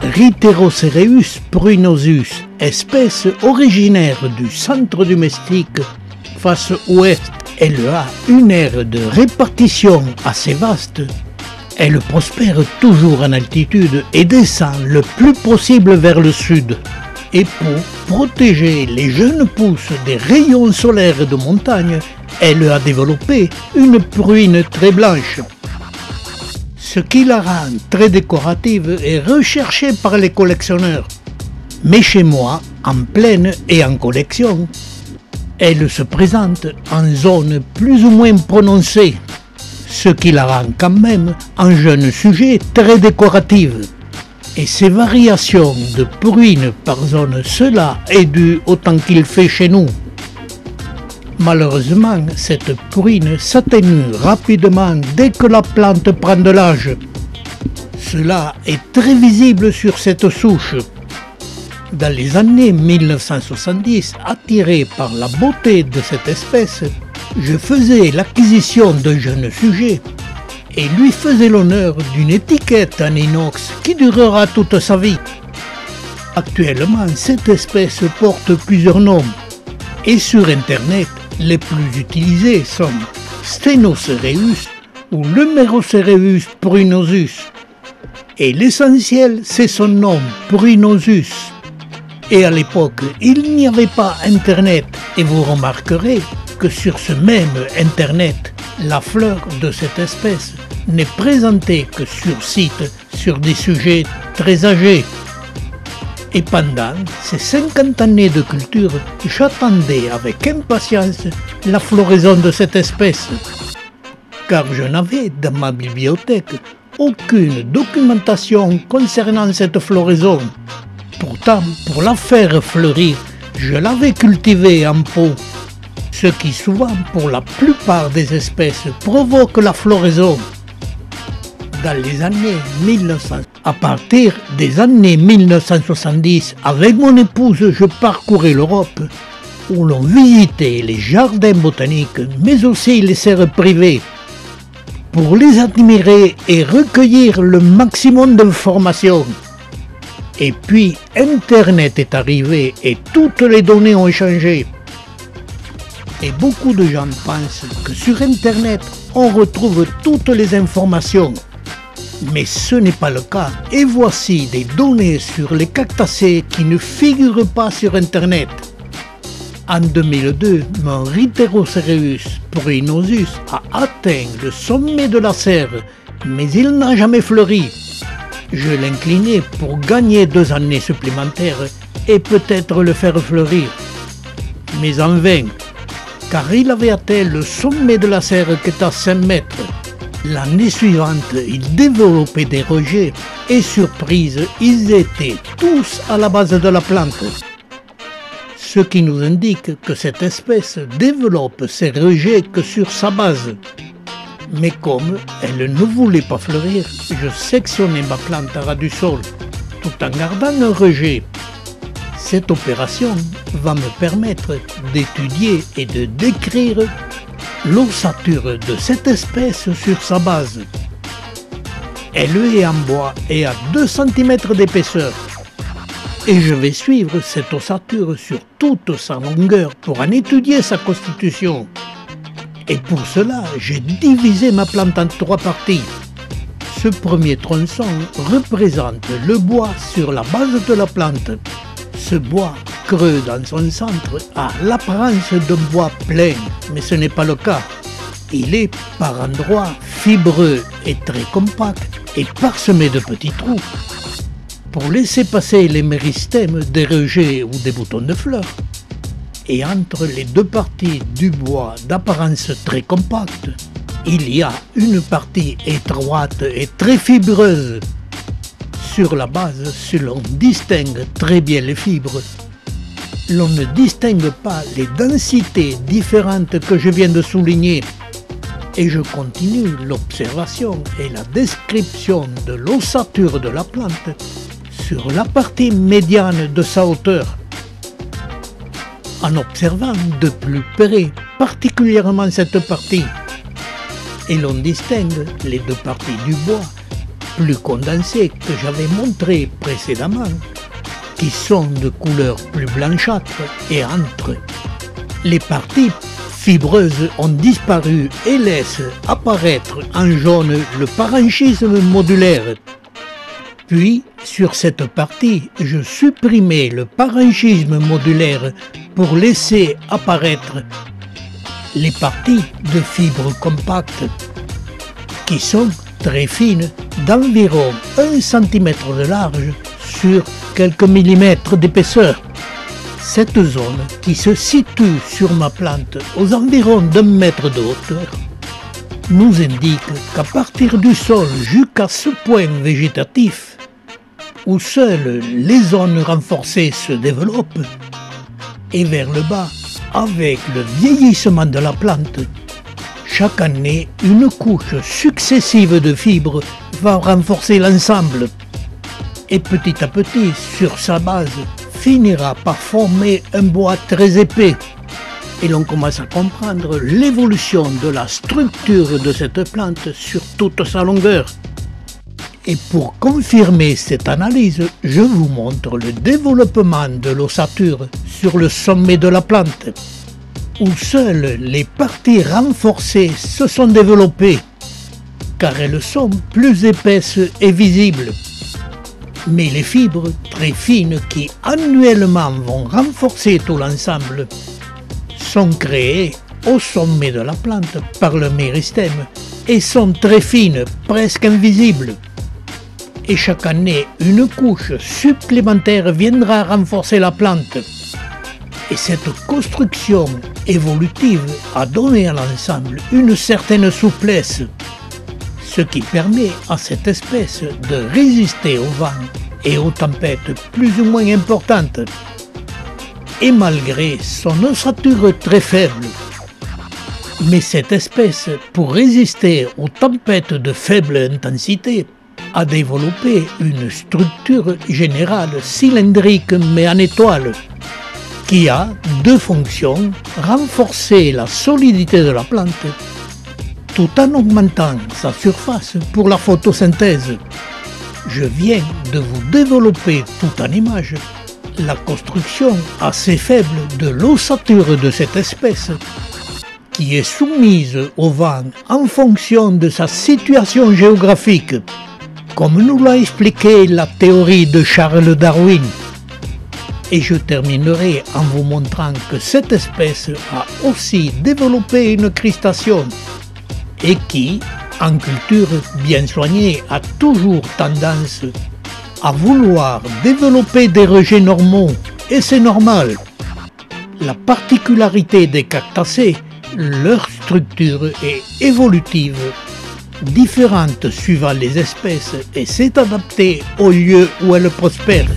Rhyterocereus pruinosus, espèce originaire du centre du Mexique, face ouest, elle a une aire de répartition assez vaste. Elle prospère toujours en altitude et descend le plus possible vers le sud. Et pour protéger les jeunes pousses des rayons solaires de montagne, elle a développé une pruine très blanche. Ce qui la rend très décorative est recherché par les collectionneurs. Mais chez moi, en plaine et en collection, elle se présente en zone plus ou moins prononcée, ce qui la rend quand même un jeune sujet très décorative. Et ces variations de pruine par zone, cela est dû au temps qu'il fait chez nous. Malheureusement, cette pruine s'atténue rapidement dès que la plante prend de l'âge. Cela est très visible sur cette souche. Dans les années 1970, attiré par la beauté de cette espèce, je faisais l'acquisition d'un jeune sujet et lui faisais l'honneur d'une étiquette en inox qui durera toute sa vie. Actuellement, cette espèce porte plusieurs noms et sur Internet, les plus utilisés sont Stenocereus ou Lemerocereus pruinosus. Et l'essentiel, c'est son nom, Pruinosus. Et à l'époque, il n'y avait pas Internet. Et vous remarquerez que sur ce même Internet, la fleur de cette espèce n'est présentée que sur site, sur des sujets très âgés. Et pendant ces 50 années de culture, j'attendais avec impatience la floraison de cette espèce, car je n'avais dans ma bibliothèque aucune documentation concernant cette floraison. Pourtant, pour la faire fleurir, je l'avais cultivée en pot, ce qui souvent, pour la plupart des espèces, provoque la floraison. Dans les années 1900. À partir des années 1970, avec mon épouse, je parcourais l'Europe, où l'on visitait les jardins botaniques, mais aussi les serres privées, pour les admirer et recueillir le maximum d'informations. Et puis, Internet est arrivé et toutes les données ont changé. Et beaucoup de gens pensent que sur Internet, on retrouve toutes les informations. Mais ce n'est pas le cas. Et voici des données sur les cactacées qui ne figurent pas sur Internet. En 2002, mon Rhyterocereus pruinosus a atteint le sommet de la serre, mais il n'a jamais fleuri. Je l'inclinais pour gagner 2 années supplémentaires et peut-être le faire fleurir. Mais en vain, car il avait atteint le sommet de la serre qui est à 5 mètres. L'année suivante, il développait des rejets et surprise, ils étaient tous à la base de la plante. Ce qui nous indique que cette espèce développe ses rejets que sur sa base. Mais comme elle ne voulait pas fleurir, je sectionnais ma plante à ras du sol, tout en gardant un rejet. Cette opération va me permettre d'étudier et de décrire l'ossature de cette espèce sur sa base. Elle est en bois et a 2 cm d'épaisseur. Et je vais suivre cette ossature sur toute sa longueur pour en étudier sa constitution. Et pour cela, j'ai divisé ma plante en 3 parties. Ce premier tronçon représente le bois sur la base de la plante. Ce bois creux dans son centre a l'apparence d'un bois plein, mais ce n'est pas le cas. Il est par endroits fibreux et très compact et parsemé de petits trous pour laisser passer les méristèmes des rejets ou des boutons de fleurs. Et entre les 2 parties du bois d'apparence très compacte, il y a une partie étroite et très fibreuse. Sur la base, si l'on distingue très bien les fibres, l'on ne distingue pas les densités différentes que je viens de souligner. Et je continue l'observation et la description de l'ossature de la plante sur la partie médiane de sa hauteur. en observant de plus près particulièrement cette partie. Et l'on distingue les deux parties du bois plus condensées que j'avais montrées précédemment, qui sont de couleur plus blanchâtre et entre. Les parties fibreuses ont disparu et laissent apparaître en jaune le parenchyme modulaire. Puis, sur cette partie, je supprimais le parenchyme modulaire pour laisser apparaître les parties de fibres compactes, qui sont très fines, d'environ 1 cm de large sur quelques millimètres d'épaisseur. Cette zone, qui se situe sur ma plante aux environs d'1 mètre de hauteur, nous indique qu'à partir du sol jusqu'à ce point végétatif, où seules les zones renforcées se développent, et vers le bas, avec le vieillissement de la plante, chaque année, une couche successive de fibres va renforcer l'ensemble, et petit à petit, sur sa base, finira par former un bois très épais. Et l'on commence à comprendre l'évolution de la structure de cette plante sur toute sa longueur. Et pour confirmer cette analyse, je vous montre le développement de l'ossature sur le sommet de la plante, où seules les parties renforcées se sont développées, car elles sont plus épaisses et visibles. Mais les fibres très fines qui annuellement vont renforcer tout l'ensemble sont créées au sommet de la plante par le méristème et sont très fines, presque invisibles. Et chaque année, une couche supplémentaire viendra renforcer la plante. Et cette construction évolutive a donné à l'ensemble une certaine souplesse, ce qui permet à cette espèce de résister au vent et aux tempêtes plus ou moins importantes. Et malgré son ossature très faible, mais cette espèce, pour résister aux tempêtes de faible intensité, a développé une structure générale cylindrique mais en étoile, qui a deux fonctions: renforcer la solidité de la plante, tout en augmentant sa surface pour la photosynthèse. Je viens de vous développer tout en image la construction assez faible de l'ossature de cette espèce, qui est soumise au vent en fonction de sa situation géographique, comme nous l'a expliqué la théorie de Charles Darwin. Et je terminerai en vous montrant que cette espèce a aussi développé une crustation et qui, en culture bien soignée, a toujours tendance à vouloir développer des rejets normaux, et c'est normal. La particularité des cactacées, leur structure est évolutive, différente suivant les espèces, et s'est adaptée au lieu où elles prospèrent.